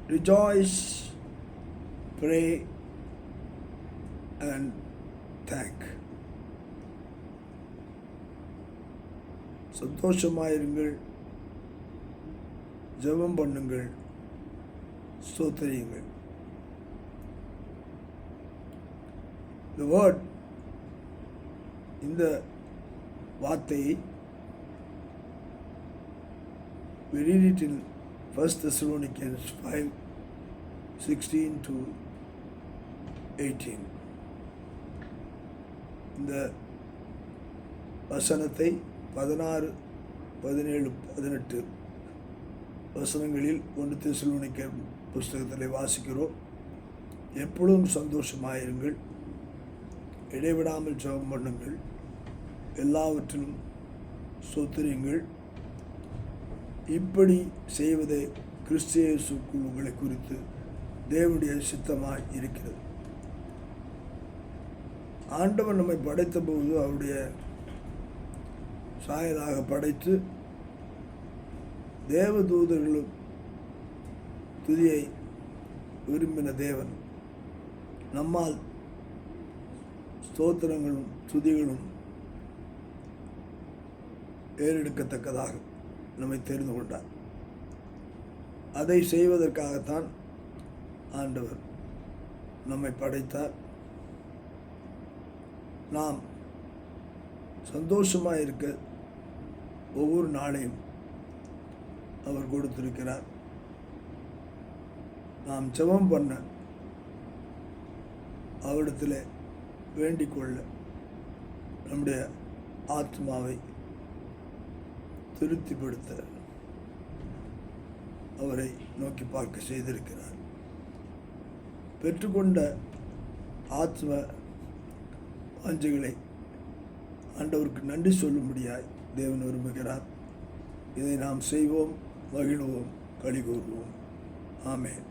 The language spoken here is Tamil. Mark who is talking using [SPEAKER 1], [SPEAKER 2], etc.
[SPEAKER 1] rejoice, pray and thank. சந்தோஷமாயிருங்கள், ஜெபம் பண்ணுங்கள், ஸ்தோத்திரியுங்கள். The word, இந்த வார்த்தையை we read it in 1 Thessalonians 5:16-18. இந்த வசனத்தை 16, 17, 18 வசனங்களில் 1 தெசலோனிக்கர் புஸ்தகத்தில் வாசிக்கிறோம். எப்பொழுதும் சந்தோஷமாயிருங்கள், இடைவிடாமல் ஜெபம் பண்ணுங்கள், எல்லாவற்றிலும் ஸ்தோத்திரியுங்கள். இப்படி செய்வதை கிறிஸ்து இயேசுவுக்குள் உங்களை குறித்து தேவனுடைய சித்தமாய் இருக்கிறது. ஆண்டவர் நம்மை படைத்த போது அவருடைய சாயலாக படைத்து தேவதூதர்களும் துதியை விரும்பின தேவன் நம்மால் ஸ்தோத்திரங்களும் துதிகளும் ஏறெடுக்கத்தக்கதாக நம்மை தெரிந்து கொண்டார். அதை செய்வதற்காகத்தான் ஆண்டவர் நம்மை படைத்தார். நாம் சந்தோஷமாக இருக்க ஒவ்வொரு நாளையும் அவர் கொடுத்திருக்கிறார். நாம் ஜெபம் பண்ண, அவரிடத்தில் வேண்டிக் கொள்ள, நம்முடைய ஆத்மாவை திருப்திப்படுத்த அவரை நோக்கி பார்க்க செய்திருக்கிறார். பெற்றுக்கொண்ட ஆத்ம வாஞ்சைகளை ஆண்டவருக்கு நன்றி சொல்லும்படியாய் தேவன் விரும்புகிறார். இதை நாம் செய்வோம், மகிழ்வோம், களி கூறுவோம். ஆமென்.